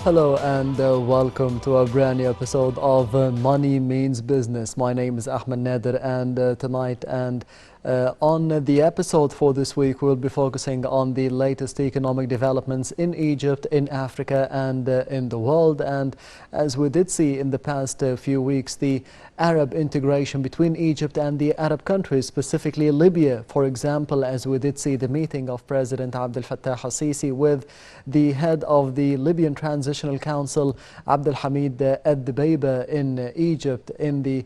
Hello and welcome to a brand new episode of Money Means Business. My name is Ahmed Nader, and tonight and on the episode for this week, we'll be focusing on the latest economic developments in Egypt, in Africa, and in the world. And as we did see in the past few weeks, the Arab integration between Egypt and the Arab countries, specifically Libya, for example, as we did see the meeting of President Abdel Fattah al-Sisi with the head of the Libyan Transitional Council, Abdel Hamid al-Dbeiba, in Egypt in the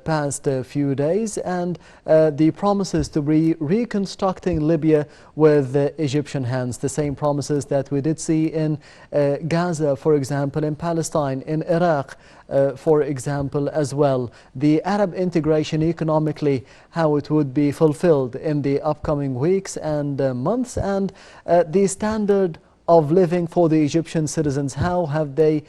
past few days, and the promises to be reconstructing Libya with Egyptian hands, the same promises that we did see in Gaza, for example, in Palestine, in Iraq, for example, as well. The Arab integration economically, how it would be fulfilled in the upcoming weeks and months, and the standard of living for the Egyptian citizens, how have they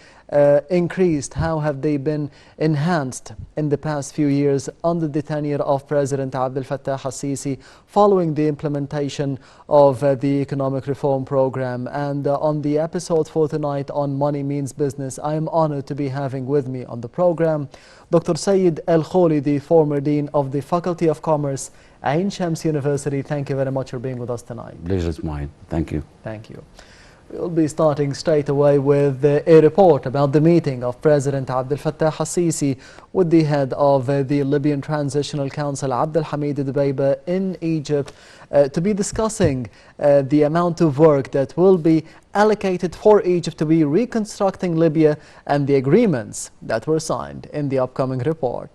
increased, how have they been enhanced in the past few years under the tenure of President Abdel Fattah al-Sisi following the implementation of the economic reform program. And on the episode for tonight on Money Means Business, I am honored to be having with me on the program Dr. Sayyid Kholy, the former Dean of the Faculty of Commerce, Ain Shams University. Thank you very much for being with us tonight. Pleasure is mine. Thank you. Thank you. We'll be starting straight away with a report about the meeting of President Abdel Fattah al-Sisi with the head of the Libyan Transitional Council, Abdel Hamid al-Dbeiba, in Egypt to be discussing the amount of work that will be allocated for Egypt to be reconstructing Libya and the agreements that were signed in the upcoming report.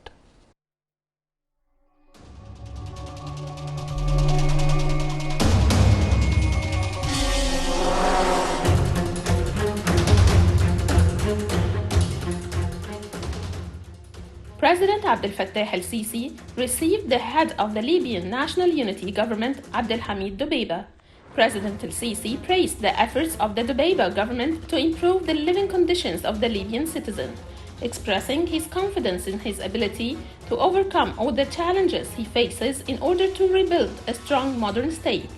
President Abdel Fattah al-Sisi received the head of the Libyan National Unity Government, Abdel Hamid Dbeiba. President al-Sisi praised the efforts of the Dbeiba government to improve the living conditions of the Libyan citizen, expressing his confidence in his ability to overcome all the challenges he faces in order to rebuild a strong modern state.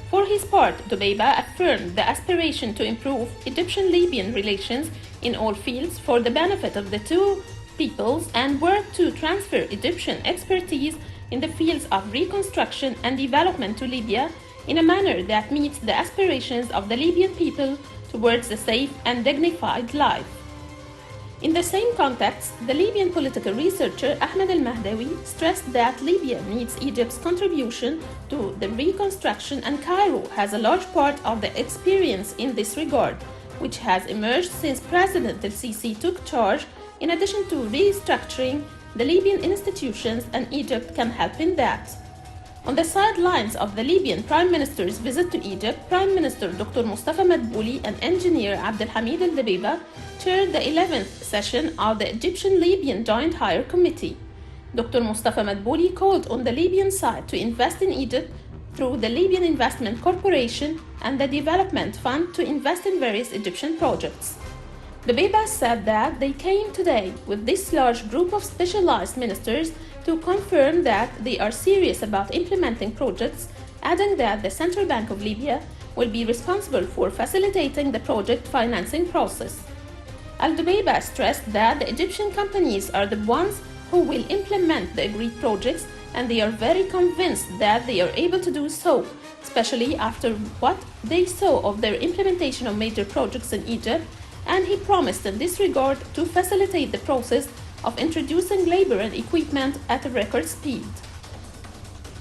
For his part, Dbeiba affirmed the aspiration to improve Egyptian-Libyan relations in all fields for the benefit of the two peoples and work to transfer Egyptian expertise in the fields of reconstruction and development to Libya in a manner that meets the aspirations of the Libyan people towards a safe and dignified life. In the same context, the Libyan political researcher Ahmed al-Mahdawi stressed that Libya needs Egypt's contribution to the reconstruction, and Cairo has a large part of the experience in this regard, which has emerged since President al-Sisi took charge. In addition to restructuring the Libyan institutions, and Egypt can help in that. On the sidelines of the Libyan Prime Minister's visit to Egypt, Prime Minister Dr. Mustafa Madbouli and engineer Abdel Hamid al-Dbeiba chaired the 11th session of the Egyptian-Libyan Joint Higher Committee. Dr. Mustafa Madbouli called on the Libyan side to invest in Egypt through the Libyan Investment Corporation and the Development Fund to invest in various Egyptian projects. Dbeiba said that they came today with this large group of specialized ministers to confirm that they are serious about implementing projects, adding that the Central Bank of Libya will be responsible for facilitating the project financing process. Al-Dbeiba stressed that the Egyptian companies are the ones who will implement the agreed projects, and they are very convinced that they are able to do so, especially after what they saw of their implementation of major projects in Egypt, and he promised in this regard to facilitate the process of introducing labor and equipment at a record speed.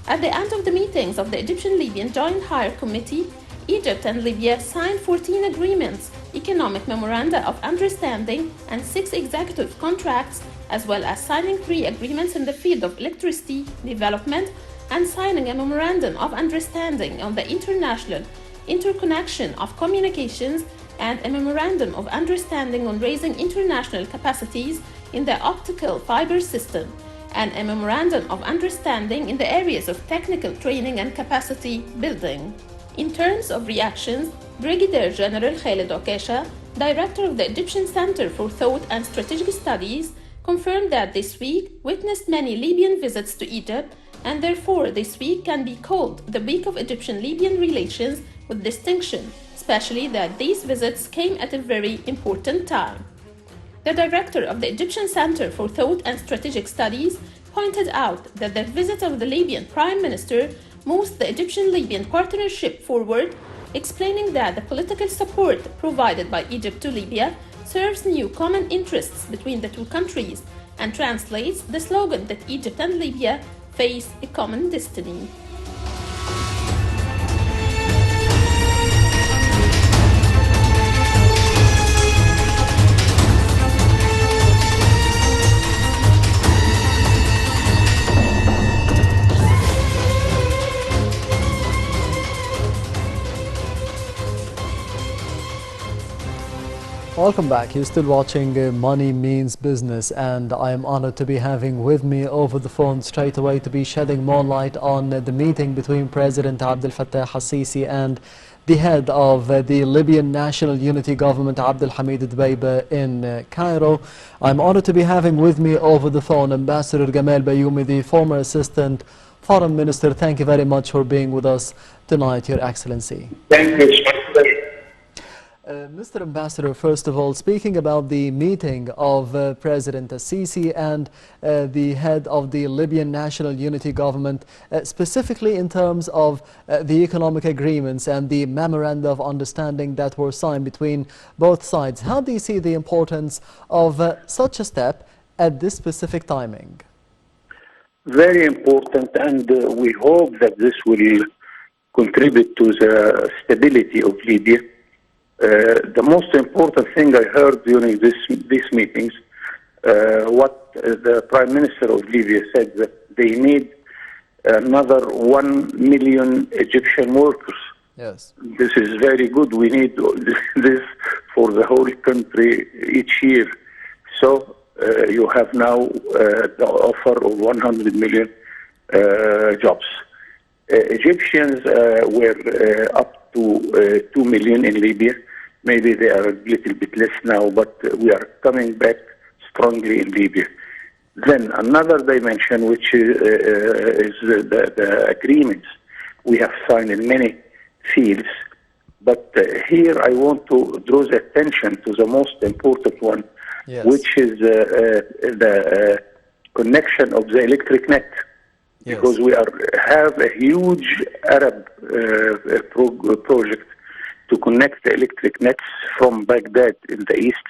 At the end of the meetings of the Egyptian-Libyan Joint Higher Committee, Egypt and Libya signed 14 agreements, economic memoranda of understanding, and 6 executive contracts, as well as signing 3 agreements in the field of electricity development and signing a memorandum of understanding on the international interconnection of communications and a memorandum of understanding on raising international capacities in the optical fiber system, and a memorandum of understanding in the areas of technical training and capacity building. In terms of reactions, Brigadier General Khalid Okesha, director of the Egyptian Center for Thought and Strategic Studies, confirmed that this week witnessed many Libyan visits to Egypt, and therefore this week can be called the Week of Egyptian-Libyan Relations with distinction, especially that these visits came at a very important time. The director of the Egyptian Center for Thought and Strategic Studies pointed out that the visit of the Libyan Prime Minister moves the Egyptian-Libyan partnership forward, explaining that the political support provided by Egypt to Libya serves new common interests between the two countries and translates the slogan that Egypt and Libya face a common destiny. Welcome back. You're still watching Money Means Business, and I am honored to be having with me over the phone straight away to be shedding more light on the meeting between President Abdel Fattah al-Sisi and the head of the Libyan National Unity Government, Abdel Hamid Dbeiba, in Cairo. I'm honored to be having with me over the phone Ambassador Gamal Bayoumi, the former Assistant Foreign Minister. Thank you very much for being with us tonight, Your Excellency. Thank you. Mr. Ambassador, first of all, speaking about the meeting of President al-Sisi and the head of the Libyan National Unity Government, specifically in terms of the economic agreements and the memoranda of understanding that were signed between both sides, how do you see the importance of such a step at this specific timing? Very important, and we hope that this will contribute to the stability of Libya. The most important thing I heard during these meetings, what the Prime Minister of Libya said, that they need another 1 million Egyptian workers. Yes. This is very good. We need this for the whole country each year. So you have now the offer of 100 million jobs. Egyptians were up to 2 million in Libya. Maybe they are a little bit less now, but we are coming back strongly in Libya. Then another dimension, which is the agreements we have signed in many fields. But here I want to draw the attention to the most important one, Yes. which is the connection of the electric net. Yes. Because we have a huge Arab project to connect the electric nets from Baghdad in the east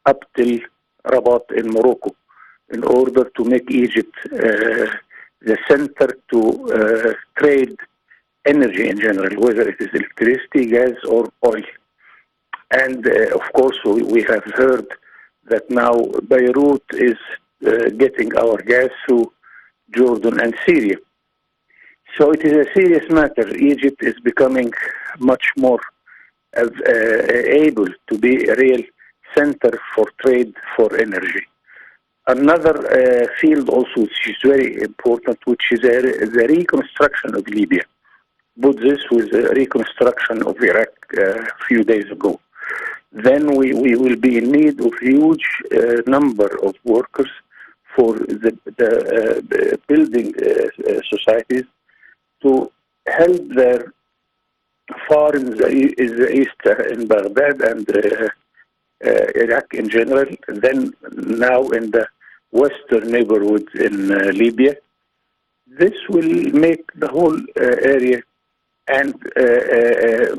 up till Rabat in Morocco, in order to make Egypt the center to trade energy in general, whether it is electricity, gas, or oil. And of course, we have heard that now Beirut is getting our gas through Jordan and Syria. So it is a serious matter. Egypt is becoming much more able to be a real center for trade for energy. Another field also which is very important, which is the reconstruction of Libya. Put this with the reconstruction of Iraq a few days ago. Then we will be in need of huge number of workers for the building societies to help their far in the east in Baghdad and Iraq in general, then now in the western neighborhoods in Libya. This will make the whole area and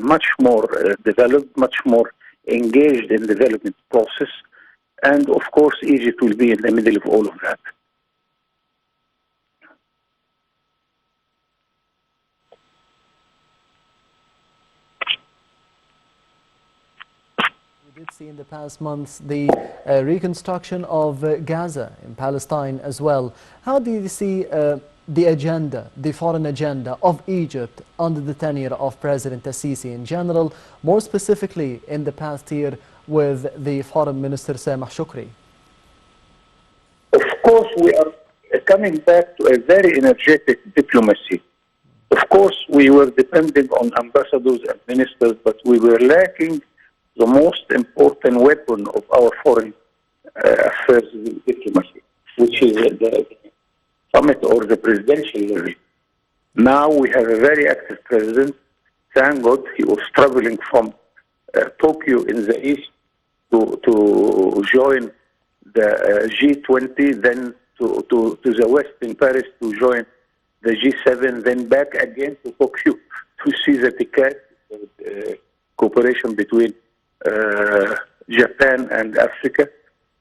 much more developed, much more engaged in the development process. And of course, Egypt will be in the middle of all of that. We did see in the past months the reconstruction of Gaza in Palestine as well. How do you see the agenda, the foreign agenda of Egypt under the tenure of President al-Sisi in general, more specifically in the past year with the Foreign Minister Sameh Shukri? Of course, we are coming back to a very energetic diplomacy. Of course, we were depending on ambassadors and ministers, but we were lacking the most important weapon of our foreign affairs diplomacy, which is the summit or the presidential level. Now we have a very active president. Thank God he was traveling from Tokyo in the east to join the G20, then to the west in Paris to join the G7, then back again to Tokyo to see the TICAD, cooperation between Japan and Africa.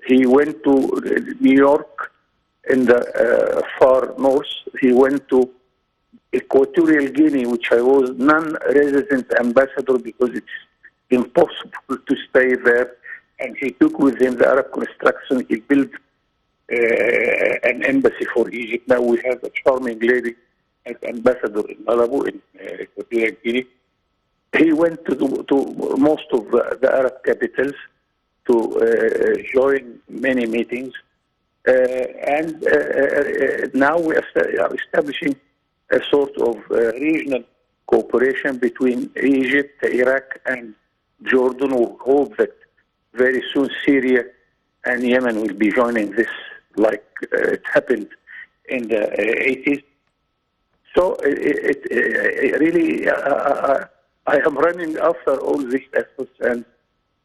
He went to New York in the far north. He went to Equatorial Guinea, which I was non-resident ambassador because it's impossible to stay there. And he took with him the Arab construction. He built an embassy for Egypt. Now we have a charming lady as ambassador in Malabo, in Equatorial Guinea. He went to most of the Arab capitals to join many meetings. And now we are establishing a sort of regional cooperation between Egypt, Iraq, and Jordan. We hope that very soon Syria and Yemen will be joining this, like it happened in the 80s. So it really, I am running after all these efforts, and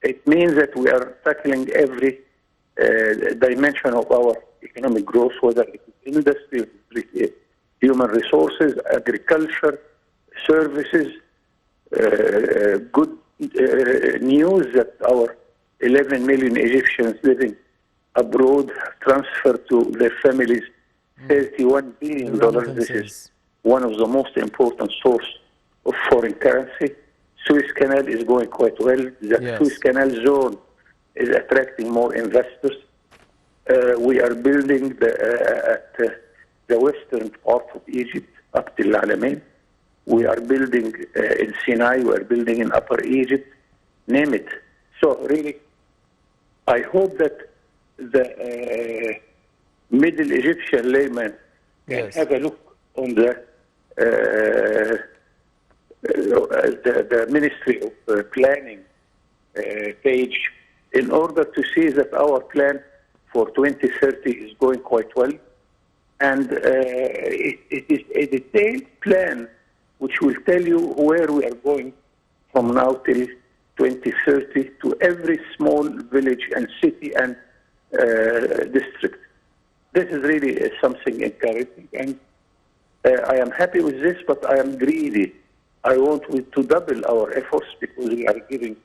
it means that we are tackling every dimension of our economic growth, whether it is industry, human resources, agriculture, services. Good news that our 11 million Egyptians living abroad have transferred to their families $31 billion. This is one of the most important sources of foreign currency. Suez Canal is going quite well. The Suez Canal zone is attracting more investors. We are building at the western part of Egypt up to Al-Alamein. We are building in Sinai. We are building in Upper Egypt. Name it. So really, I hope that the Middle Egyptian layman can have a look on the Ministry of Planning page in order to see that our plan for 2030 is going quite well. And it is a detailed plan which will tell you where we are going from now till 2030 to every small village and city and district. This is really something encouraging, and I am happy with this, but I am greedy. I want to double our efforts because we are giving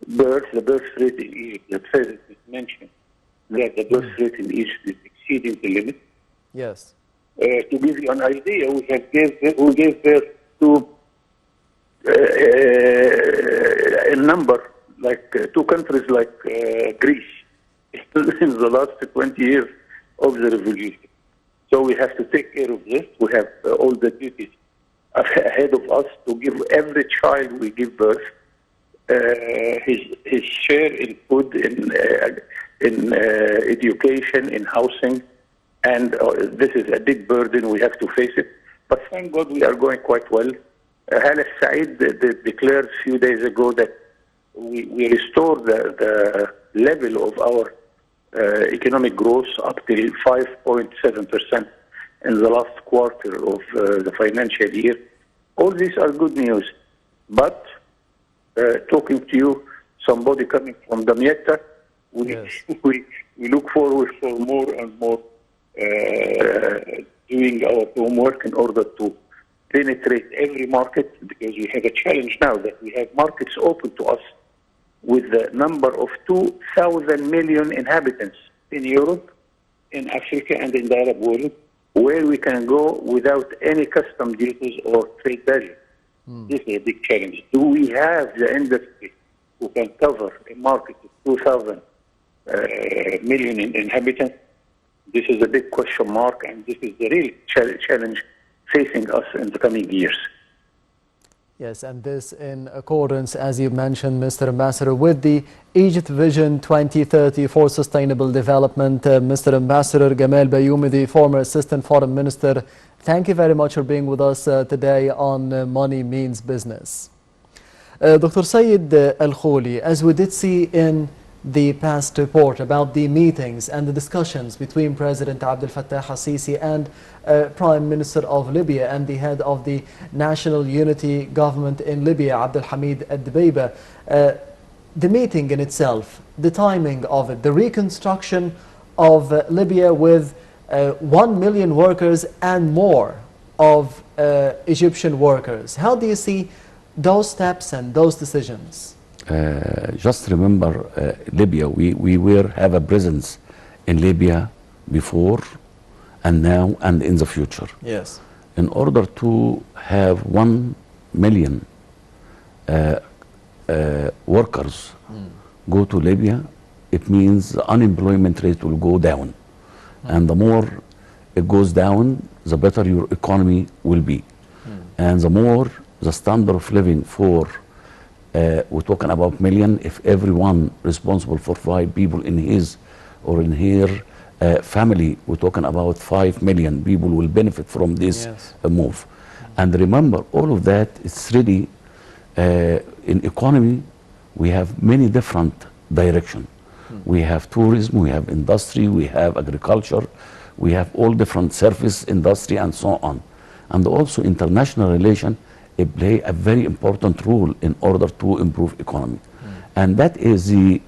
birth, the birth rate in Egypt. The president mentioned that the birth rate in Egypt is exceeding the limit. Yes. To give you an idea, we gave birth to a number like two countries like Greece in the last 20 years of the revolution. So we have to take care of this. We have all the duties ahead of us to give every child we give birth his share in food, in education, in housing, and this is a big burden. We have to face it. But thank God we are going quite well. Hala Said declared a few days ago that we restored the level of our economic growth up to 5.7% in the last quarter of the financial year. All these are good news. But talking to you, somebody coming from Damietta, we look forward for more and more doing our homework in order to penetrate every market, because we have a challenge now that we have markets open to us with the number of 2,000 million inhabitants in Europe, in Africa, and in the Arab world, where we can go without any custom duties or trade barriers. This is a big challenge. Do we have the industry who can cover a market of 2,000 million inhabitants? This is a big question mark, and this is the real challenge facing us in the coming years. Yes, and this in accordance, as you mentioned, Mr. Ambassador, with the Egypt Vision 2030 for Sustainable Development. Mr. Ambassador Gamal Bayoumi, the former Assistant Foreign Minister, thank you very much for being with us today on Money Means Business. Dr. Saeed Al-Kholy, as we did see in the past report about the meetings and the discussions between President Abdel Fattah al-Sisi and Prime Minister of Libya and the head of the National Unity Government in Libya, Abdel Hamid al-Dbeiba, the meeting in itself, the timing of it, the reconstruction of Libya with 1 million workers and more of Egyptian workers. How do you see those steps and those decisions? Just remember Libya, we have a presence in Libya before and now and in the future. Yes. In order to have 1 million workers go to Libya, it means the unemployment rate will go down. And the more it goes down, the better your economy will be. And the more the standard of living for, we're talking about million, if everyone responsible for 5 people in his or in her family, we're talking about 5 million people will benefit from this move. And remember, all of that is really, in economy, we have many different directions. We have tourism, we have industry, we have agriculture, we have all different service industry and so on. And also international relation, it play a very important role in order to improve economy. And that is the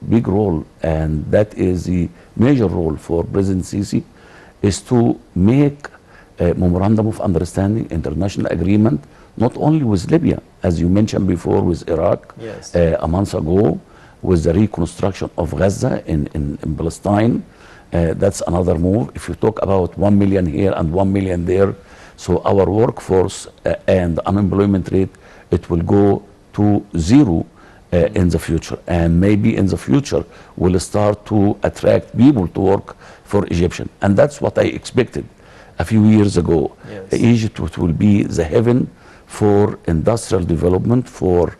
big role, and that is the major role for President Sisi, is to make a memorandum of understanding, international agreement, not only with Libya, as you mentioned before, with Iraq, a month ago, with the reconstruction of Gaza in Palestine. That's another move. If you talk about 1 million here and 1 million there, so our workforce and unemployment rate, it will go to 0 in the future. And maybe in the future, we'll start to attract people to work for Egyptian. And that's what I expected a few years ago. Egypt will be the heaven for industrial development, for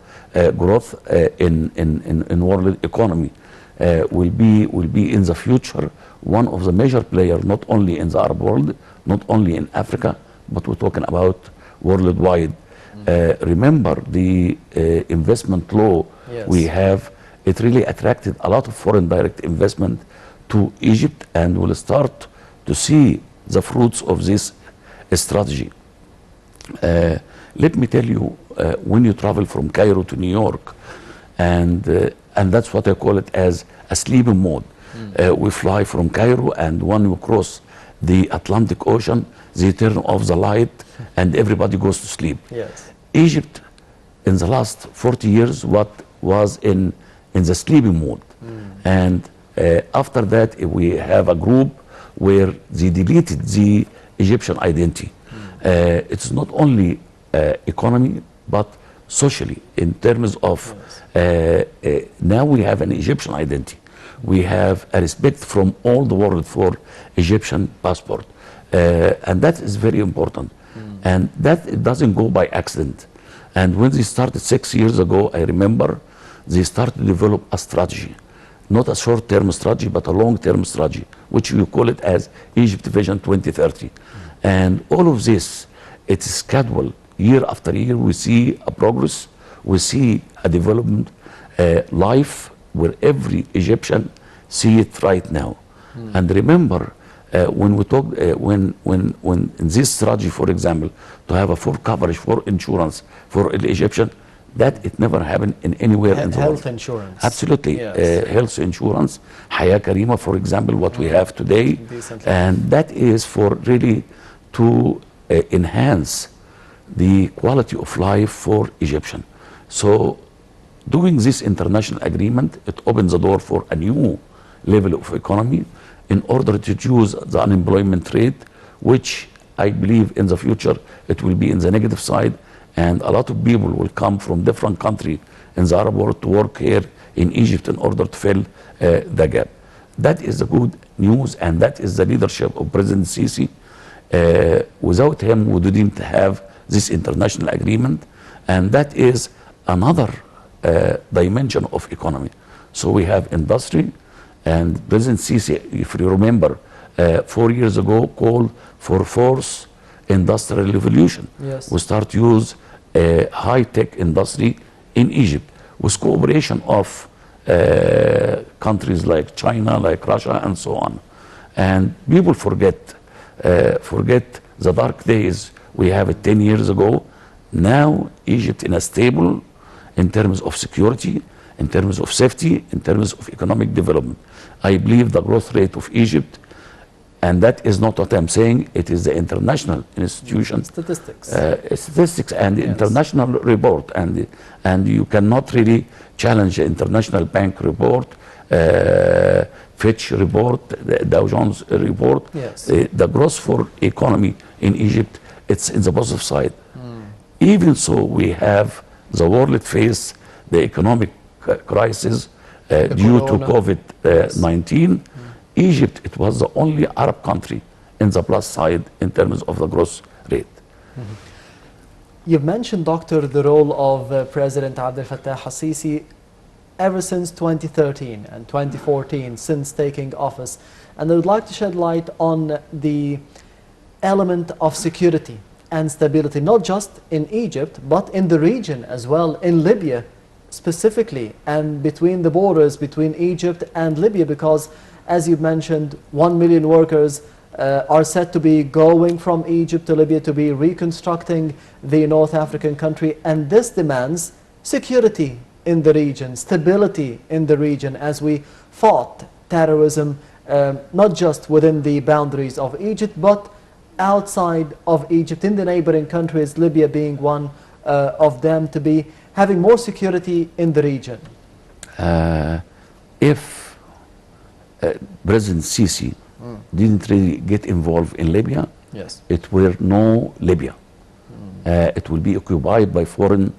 growth in world economy. Will be in the future one of the major players, not only in the Arab world, not only in Africa, but we're talking about worldwide. Remember the investment law we have, it really attracted a lot of foreign direct investment to Egypt, and we'll start to see the fruits of this strategy. Let me tell you, when you travel from Cairo to New York, and that's what I call it as a sleeping mode. We fly from Cairo, and when we cross the Atlantic Ocean, they turn off the light and everybody goes to sleep. Egypt, in the last 40 years, what was in the sleeping mode. And after that, we have a group where they deleted the Egyptian identity. It's not only economy, but socially, in terms of now we have an Egyptian identity. We have a respect from all the world for Egyptian passport. And that is very important. And that it doesn't go by accident. And when they started 6 years ago, I remember, they started to develop a strategy. Not a short-term strategy, but a long-term strategy, which we call it as Egypt Vision 2030. And all of this, it is scheduled year after year. We see a progress, we see a development, life where every Egyptian see it right now. And remember, when we talk, when in this strategy, for example, to have a full coverage for insurance for the Egyptian, that it never happened in anywhere in the world. Health insurance. Absolutely. Health insurance, Haya Karima, for example, what we have today. And that is for really to enhance the quality of life for Egyptian. So doing this international agreement, it opens the door for a new level of economy in order to reduce the unemployment rate, which I believe in the future it will be in the negative side, and a lot of people will come from different countries in the Arab world to work here in Egypt in order to fill the gap. That is the good news, and that is the leadership of President Sisi. Without him, we didn't have this international agreement, and that is another dimension of economy. So we have industry, and President Sisi, if you remember, 4 years ago called for fourth industrial revolution. We start to use high-tech industry in Egypt with cooperation of countries like China, like Russia, and so on. And people forget the dark days we have it 10 years ago. Now Egypt in a stable in terms of security, in terms of safety, in terms of economic development. I believe the growth rate of Egypt, and that is not what I'm saying, it is the international institutions. Statistics and the international report, and you cannot really challenge the International Bank report, Fitch report, the Dow Jones report. The growth for economy in Egypt, it's in the positive side. Even so, we have the world face the economic crisis due to COVID-19. Egypt, it was the only Arab country in the plus side in terms of the growth rate. You've mentioned, Doctor, the role of President Abdel Fattah al-Sisi ever since 2013 and 2014, since taking office. And I would like to shed light on the element of security and stability, not just in Egypt, but in the region as well, in Libya specifically, and between the borders between Egypt and Libya, because as you mentioned, 1 million workers are said to be going from Egypt to Libya to be reconstructing the North African country, and this demands security in the region, stability in the region, as we fought terrorism not just within the boundaries of Egypt, but outside of Egypt, in the neighboring countries, Libya being one of them, to be having more security in the region. If President Sisi didn't really get involved in Libya, it were no Libya. It will be occupied by foreign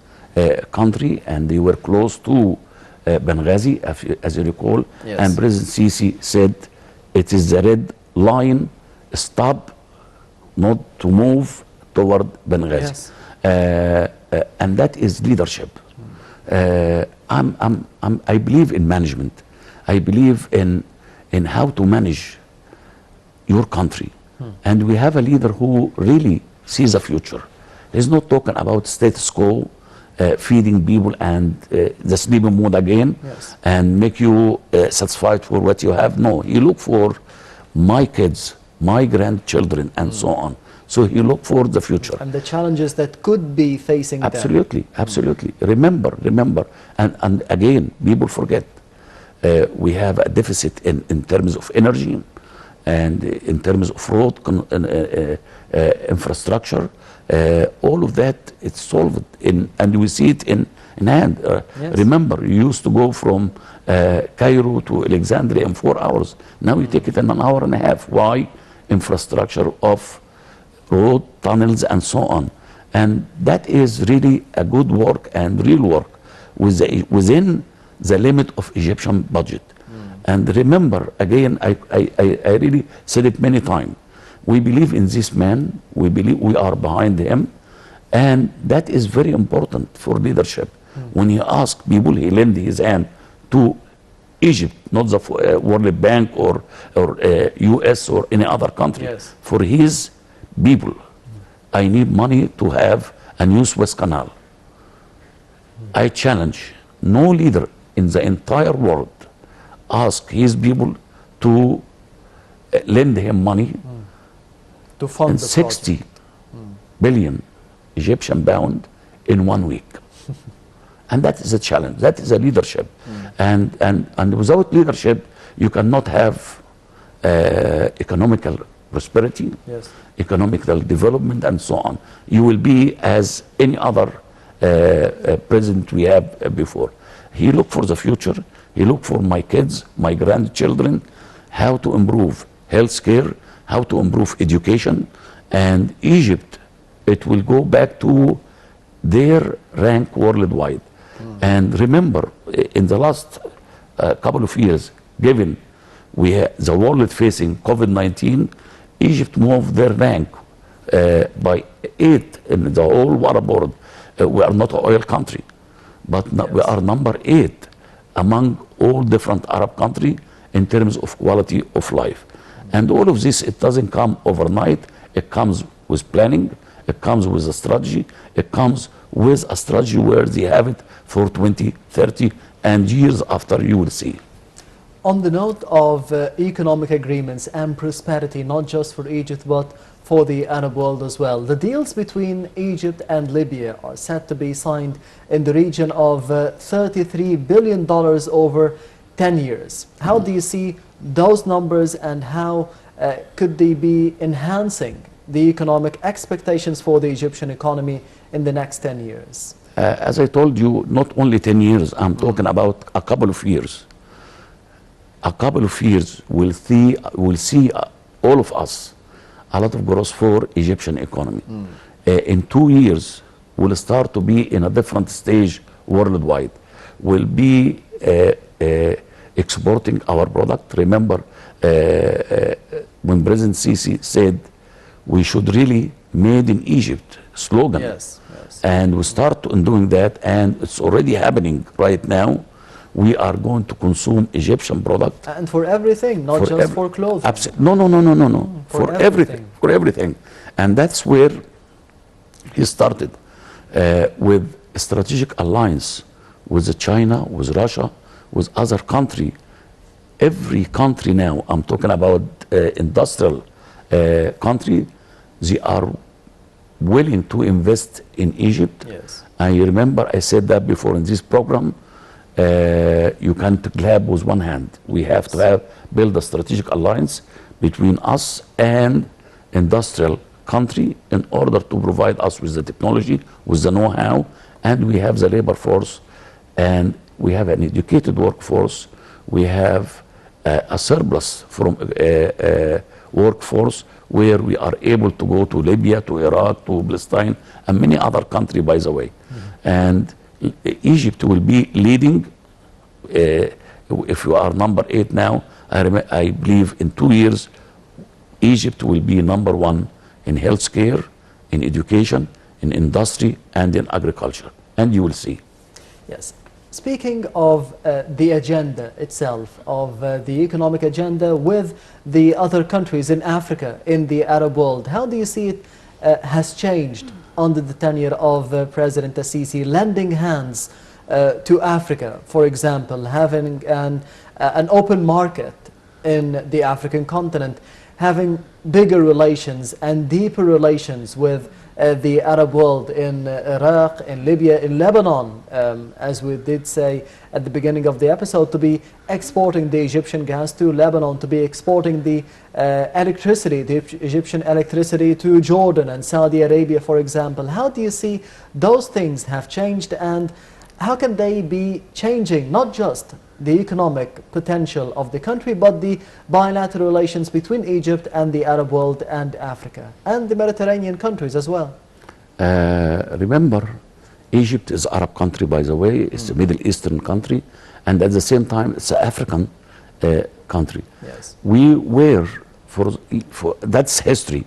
country, and they were close to Benghazi, as you recall. And President Sisi said, it is the red line, stop, not to move toward Benghazi. And that is leadership. I believe in management. I believe in how to manage your country. And we have a leader who really sees a future. He's not talking about status quo, feeding people and the sleeping mode again, and make you satisfied for what you have. No, he look for my kids, my grandchildren, and so on. So he look for the future. And the challenges that could be facing them. Absolutely. Remember, and again, people forget. We have a deficit in terms of energy and in terms of road infrastructure. All of that, it's solved, and we see it in hand. Remember, you used to go from Cairo to Alexandria in 4 hours. Now you take it in an hour and a half. Why? Infrastructure of road, tunnels, and so on. And that is really a good work and real work within the limit of Egyptian budget. And remember, again, I really said it many times, we believe in this man, we believe we are behind him, and that is very important for leadership. When he asks people, he lend his hand to Egypt, not the World Bank or US or any other country. For his people, I need money to have a new Suez Canal. I challenge no leader in the entire world ask his people to lend him money to fund and 60 billion Egyptian pound in 1 week. And that is a challenge. That is a leadership. And without leadership, you cannot have economical prosperity, economical development, and so on. You will be as any other president we have before. He looked for the future. He looked for my kids, my grandchildren, how to improve healthcare, how to improve education. And Egypt, it will go back to their rank worldwide. And remember, in the last couple of years, given the world facing COVID-19, Egypt moved their rank by 8 in the whole Arab world. We are not an oil country, but we are number 8 among all different Arab countries in terms of quality of life. And all of this, it doesn't come overnight. It comes with planning. It comes with a strategy. It comes with a strategy where they have it for 20, 30, and years after, you will see. On the note of economic agreements and prosperity, not just for Egypt, but for the Arab world as well. The deals between Egypt and Libya are set to be signed in the region of $33 billion over 10 years. How do you see those numbers, and how could they be enhancing the economic expectations for the Egyptian economy in the next 10 years? As I told you, not only 10 years, I'm talking about a couple of years. A couple of years will see all of us a lot of growth for Egyptian economy. In 2 years, we'll start to be in a different stage worldwide. We'll be exporting our product. Remember, when President Sisi said we should really made in Egypt slogan. Yes, yes. And we start in doing that, and it's already happening right now. We are going to consume Egyptian product. And for everything, not just for clothing. Absolutely. No. For everything. For everything. And that's where he started with a strategic alliance with China, with Russia, with other country. Every country now, I'm talking about industrial country, they are willing to invest in Egypt. Yes. And you remember I said that before in this program. You can't clap with one hand. We have to build a strategic alliance between us and industrial country in order to provide us with the technology, with the know-how, and we have the labor force, and we have an educated workforce. We have a surplus from workforce where we are able to go to Libya, to Iraq, to Palestine, and many other countries, by the way. And Egypt will be leading. If you are number 8 now, I believe in 2 years, Egypt will be number 1 in healthcare, in education, in industry, and in agriculture. And you will see. Yes. Speaking of the agenda itself, of the economic agenda with the other countries in Africa, in the Arab world, how do you see it has changed under the tenure of President Sisi, lending hands to Africa, for example, having an open market in the African continent, having bigger relations and deeper relations with the Arab world in Iraq, in Libya, in Lebanon, as we did say at the beginning of the episode, to be exporting the Egyptian gas to Lebanon, to be exporting the electricity, the Egyptian electricity to Jordan and Saudi Arabia, for example. How do you see those things have changed, and how can they be changing not just the economic potential of the country, but the bilateral relations between Egypt and the Arab world and Africa and the Mediterranean countries as well? Remember, Egypt is an Arab country, by the way. It's a Middle Eastern country, and at the same time, it's an African country. Yes. We were, for that's history.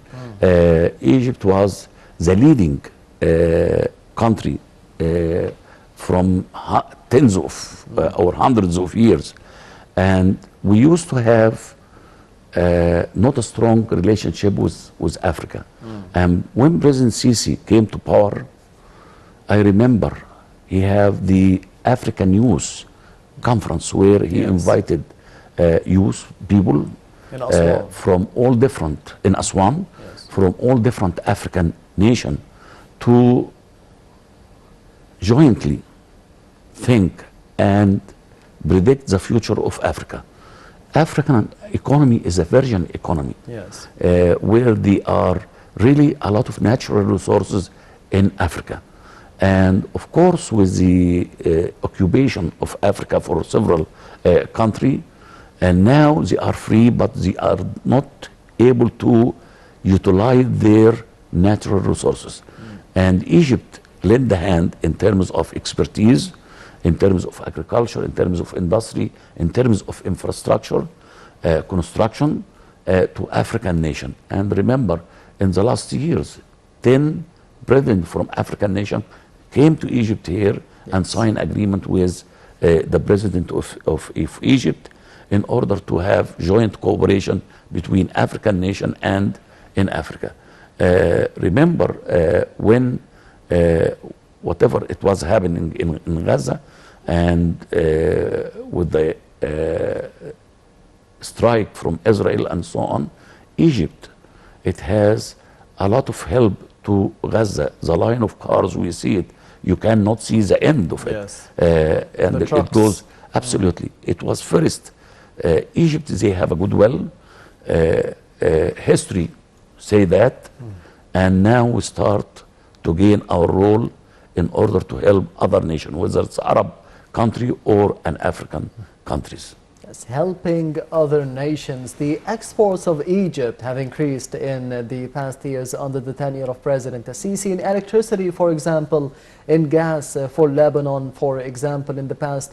Egypt was the leading country from tens of or hundreds of years, and we used to have not a strong relationship with Africa. And when President Sisi came to power, I remember he had the African Youth Conference where he invited youth people from all different, in Aswan, from all different African nations to jointly think and predict the future of Africa. African economy is a virgin economy, yes, where there are really a lot of natural resources in Africa. And of course, with the occupation of Africa for several countries, and now they are free, but they are not able to utilize their natural resources. And Egypt lent the hand in terms of expertise, in terms of agriculture, in terms of industry, in terms of infrastructure, construction to African nation. And remember, in the last years, 10 presidents from African nation came to Egypt here and signed agreement with the president of Egypt in order to have joint cooperation between African nation and in Africa. Remember when whatever it was happening in Gaza, and with the strike from Israel and so on, Egypt, it has a lot of help to Gaza. The line of cars, we see it. You cannot see the end of it. Yes. And The it trucks. goes, absolutely. It was first, Egypt, they have a goodwill. History say that. And now we start to gain our role in order to help other nations, whether it's Arab country or an African countries. Yes, helping other nations. The exports of Egypt have increased in the past years under the tenure of President Sisi in electricity, for example, in gas for Lebanon, for example, in the past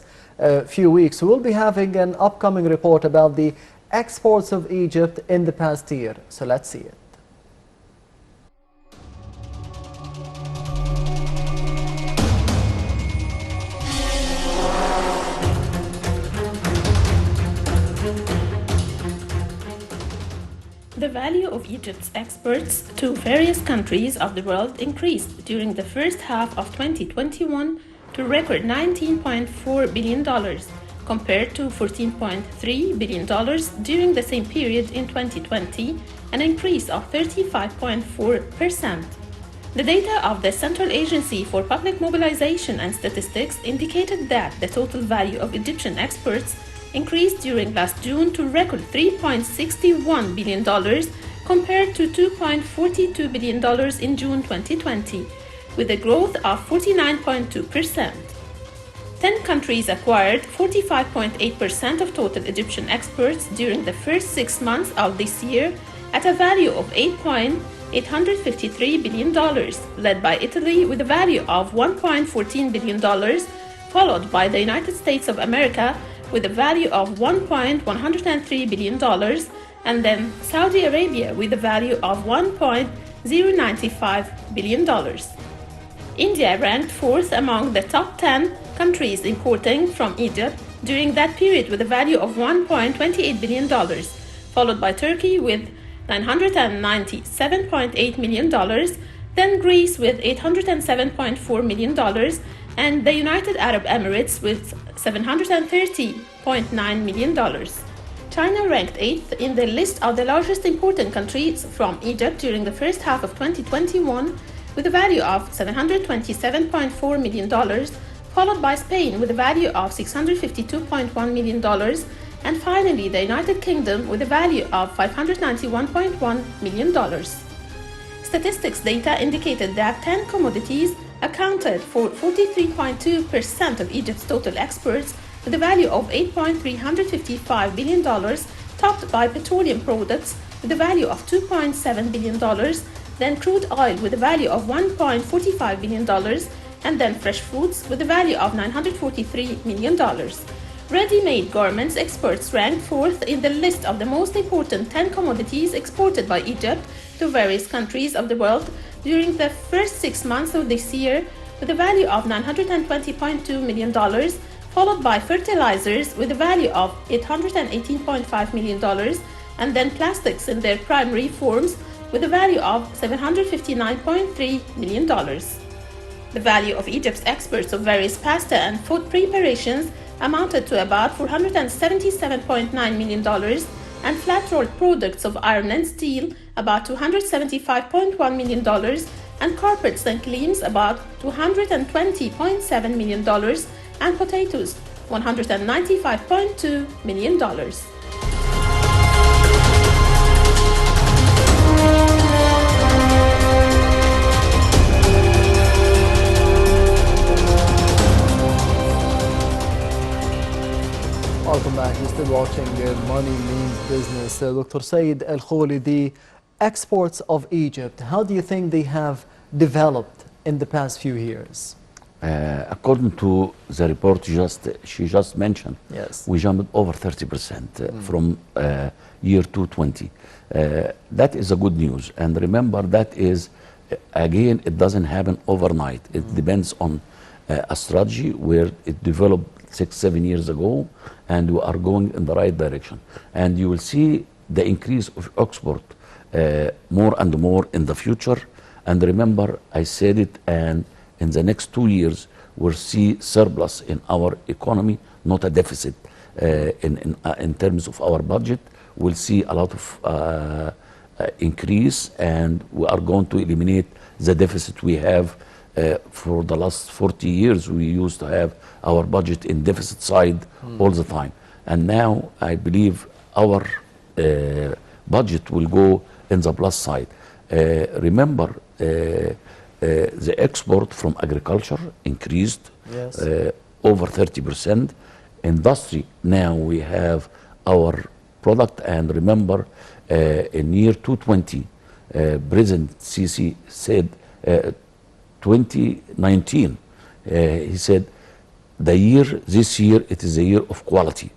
few weeks. We'll be having an upcoming report about the exports of Egypt in the past year. So let's see it. The value of Egypt's exports to various countries of the world increased during the first half of 2021 to a record $19.4 billion, compared to $14.3 billion during the same period in 2020, an increase of 35.4%. The data of the Central Agency for Public Mobilization and Statistics indicated that the total value of Egyptian exports increased during last June to a record $3.61 billion compared to $2.42 billion in June 2020, with a growth of 49.2%. 10 countries acquired 45.8% of total Egyptian exports during the first 6 months of this year at a value of $8.853 billion, led by Italy with a value of $1.14 billion, followed by the United States of America with a value of $1.103 billion, and then Saudi Arabia with a value of $1.095 billion. India ranked fourth among the top 10 countries importing from Egypt during that period with a value of $1.28 billion, followed by Turkey with $997.8 million, then Greece with $807.4 million, and the United Arab Emirates with $730.9 million. China ranked 8th in the list of the largest importing countries from Egypt during the first half of 2021 with a value of $727.4 million, followed by Spain with a value of $652.1 million, and finally the United Kingdom with a value of $591.1 million. Statistics data indicated that 10 commodities accounted for 43.2% of Egypt's total exports with a value of $8.355 billion, topped by petroleum products with a value of $2.7 billion, then crude oil with a value of $1.45 billion, and then fresh fruits with a value of $943 million. Ready-made garments exports ranked fourth in the list of the most important 10 commodities exported by Egypt to various countries of the world during the first 6 months of this year with a value of $920.2 million, followed by fertilizers with a value of $818.5 million, and then plastics in their primary forms with a value of $759.3 million. The value of Egypt's exports of various pasta and food preparations amounted to about $477.9 million, and flat-rolled products of iron and steel about $275.1 million, and carpets and cleans about $220.7 million, and potatoes $195.2 million. Welcome back. You're still watching Money Means Business. Dr. Said Al Kholy, the exports of Egypt, how do you think they have developed in the past few years? According to the report she just mentioned, Yes. we jumped over 30% from year 2020. That is a good news. And remember, that is, again, it doesn't happen overnight. It depends on a strategy where it developed 6-7 years ago, and we are going in the right direction. And you will see the increase of export more and more in the future. And remember, I said it, and in the next 2 years, we'll see surplus in our economy, not a deficit in terms of our budget. We'll see a lot of increase, and we are going to eliminate the deficit we have. For the last 40 years, we used to have our budget in deficit side all the time. And now I believe our budget will go in the plus side. Remember, the export from agriculture increased Yes. over 30%. Industry, now we have our product, and remember, in year 2020, President Sisi said, 2019, he said, this year, it is a year of quality.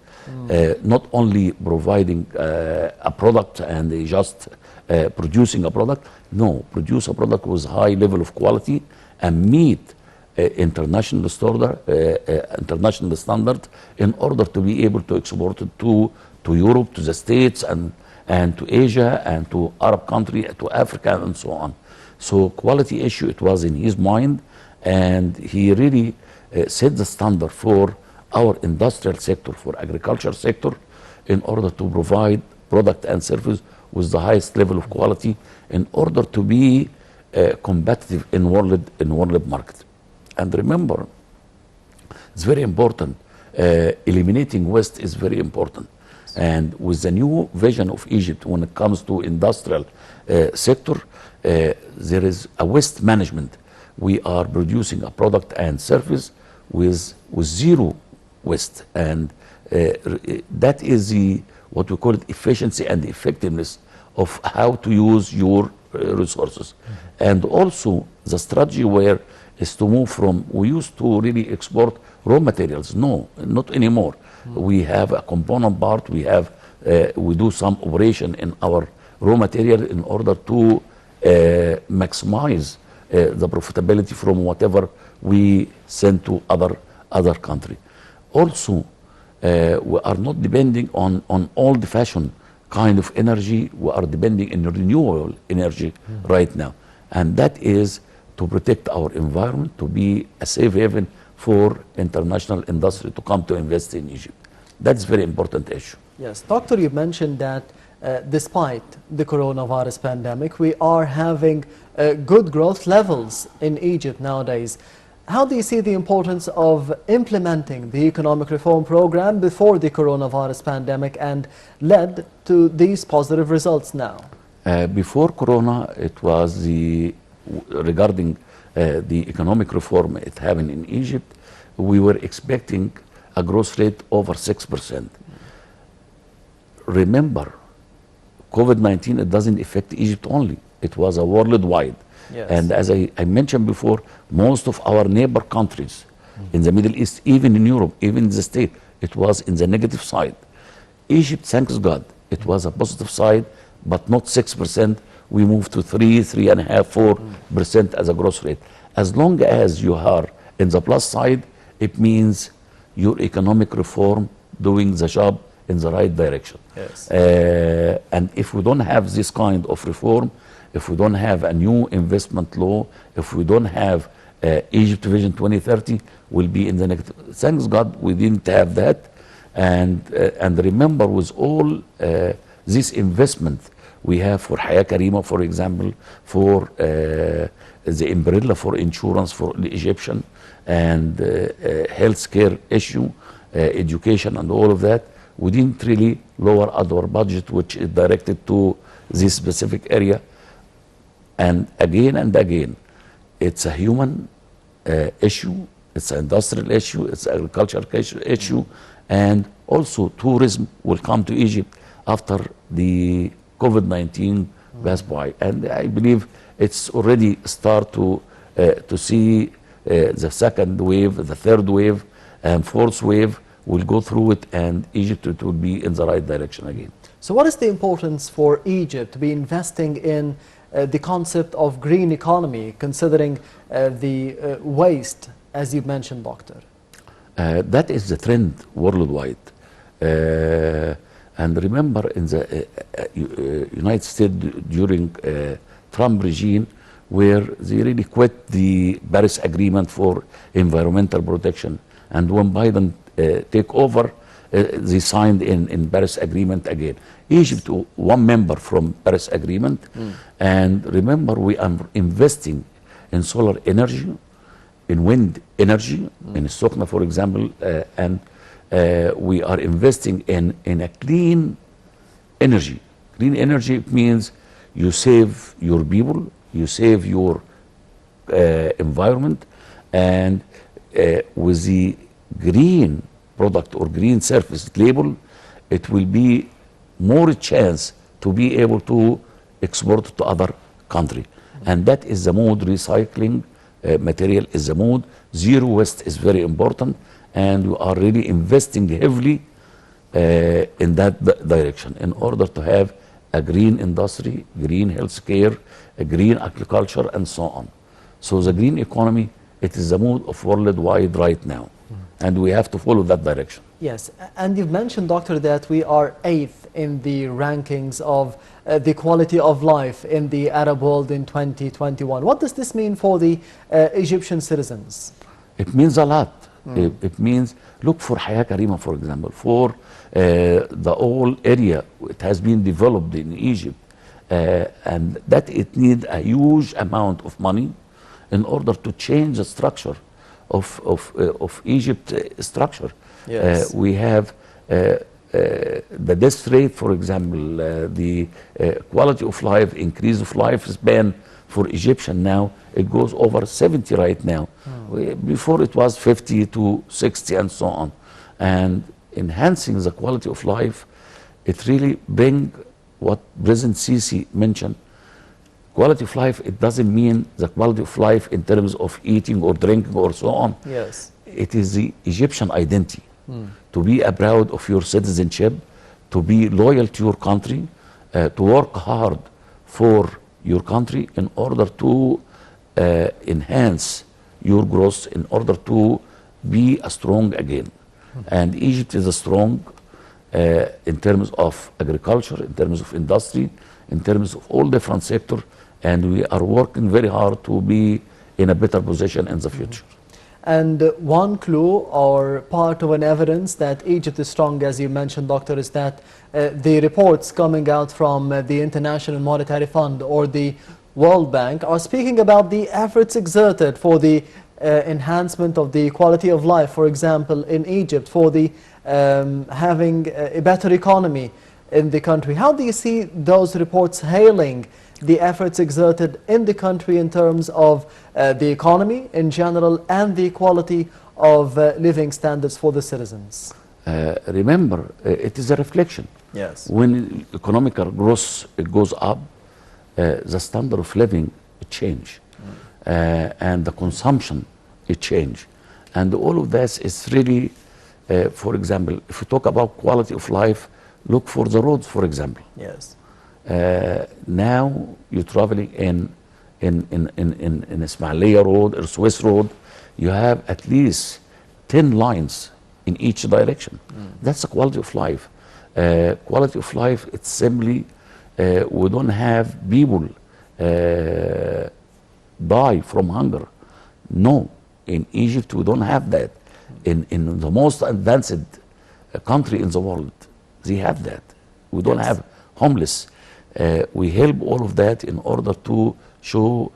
Not only providing a product and just producing a product. No, produce a product with high level of quality and meet international standard in order to be able to export it to Europe, to the States, and to Asia, and to Arab country, to Africa, and so on. So quality issue, it was in his mind, and he really set the standard for our industrial sector, for agriculture sector, in order to provide product and service with the highest level of quality in order to be competitive in world market. And remember, it's very important, eliminating waste is very important. And with the new vision of Egypt when it comes to industrial sector, there is a waste management. We are producing a product and service with zero waste, and that is what we call it efficiency and effectiveness of how to use your resources. And also the strategy where is to move from, we used to really export raw materials. No, not anymore. We have a component part, we do some operation in our raw material in order to maximize the profitability from whatever we send to other country. Also, we are not depending on old-fashioned kind of energy. We are depending on renewable energy right now, and that is to protect our environment, to be a safe haven for international industry to come to invest in Egypt. That's a very important issue. Yes, Doctor, you mentioned that despite the coronavirus pandemic, we are having good growth levels in Egypt nowadays. How do you see the importance of implementing the economic reform program before the coronavirus pandemic and led to these positive results now? Before Corona, it was regarding the economic reform it happened in Egypt, we were expecting a growth rate over 6%. Remember, COVID-19, it doesn't affect Egypt only. It was a worldwide. Yes. And as I mentioned before, most of our neighbor countries in the Middle East, even in Europe, even in the States, it was in the negative side. Egypt, thanks God, it was a positive side, but not 6%. We moved to 3.5%, 4% as a growth rate. As long as you are in the plus side, it means your economic reform doing the job in the right direction. Yes. And if we don't have this kind of reform, if we don't have a new investment law, if we don't have Egypt Vision 2030, will be in the negative. Thanks God we didn't have that. And remember, with all this investment we have for Haya Karima, for example, for the umbrella for insurance for the Egyptian, and healthcare issue, education, and all of that, we didn't really lower our budget, which is directed to this specific area. And again, it's a human issue, it's an industrial issue, it's an agricultural issue, and also tourism will come to Egypt after the COVID-19 passed by. And I believe it's already start to see the second wave, the third wave, and fourth wave will go through it, and Egypt it will be in the right direction again. So what is the importance for Egypt to be investing in the concept of green economy, considering the waste, as you mentioned, Doctor? That is the trend worldwide. And remember, in the United States during Trump regime, where they really quit the Paris Agreement for environmental protection, and when Biden take over, they signed in Paris Agreement again. Egypt, one member from Paris Agreement, and remember we are investing in solar energy, in wind energy, in Sokna, for example, and we are investing in a clean energy. Clean energy means you save your people, you save your environment, and with the green product or green service label, it will be more chance to be able to export to other country. And that is the mode. Recycling material is the mode. Zero waste is very important, and we are really investing heavily in that direction in order to have a green industry, green healthcare, a green agriculture, and so on. So the green economy, it is the mode of worldwide right now, and we have to follow that direction. Yes, and you've mentioned, Doctor, that we are 8th in the rankings of the quality of life in the Arab world in 2021. What does this mean for the Egyptian citizens? It means a lot. It means, look for Haya Karima, for example, for the whole area. It has been developed in Egypt, and that it needs a huge amount of money in order to change the structure of Egypt structure. Yes. We have the death rate, for example, the quality of life, increase of lifespan for Egyptian now, it goes over 70 right now. Before it was 50 to 60 and so on. And enhancing the quality of life, it really bring what President Sisi mentioned. Quality of life, it doesn't mean the quality of life in terms of eating or drinking or so on. Yes. It is the Egyptian identity. To be proud of your citizenship, to be loyal to your country, to work hard for your country in order to enhance your growth, in order to be strong again. And Egypt is strong in terms of agriculture, in terms of industry, in terms of all different sectors, and we are working very hard to be in a better position in the future. And one clue or part of an evidence that Egypt is strong, as you mentioned, Doctor, is that the reports coming out from the International Monetary Fund or the World Bank are speaking about the efforts exerted for the enhancement of the quality of life, for example, in Egypt, for the having a better economy in the country. How do you see those reports hailing the efforts exerted in the country in terms of the economy in general and the quality of living standards for the citizens? Remember, it is a reflection. Yes. When economic growth it goes up, the standard of living it change, and the consumption it change, and all of this is really, for example, if we talk about quality of life, look for the roads, for example. Yes. Now you're traveling in Ismailia Road or Swiss Road, you have at least 10 lines in each direction. That's the quality of life. Quality of life, it's simply we don't have people die from hunger. No, in Egypt we don't have that. In the most advanced country in the world, they have that. We don't have homeless. We help all of that in order to show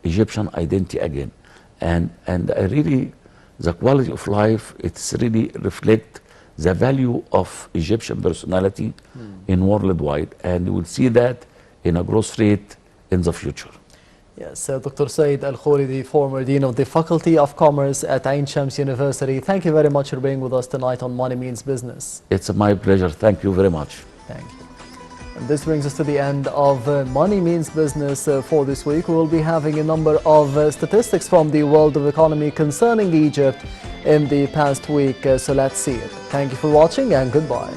Egyptian identity again. And I really, the quality of life, it's really reflect the value of Egyptian personality in worldwide. And you will see that in a growth rate in the future. Yes, Dr. Said Al-Kholy, the former Dean of the Faculty of Commerce at Ain Shams University. Thank you very much for being with us tonight on Money Means Business. It's my pleasure. Thank you very much. Thank you. And this brings us to the end of Money Means Business for this week. We will be having a number of statistics from the world of economy concerning Egypt in the past week. So let's see it. Thank you for watching and goodbye.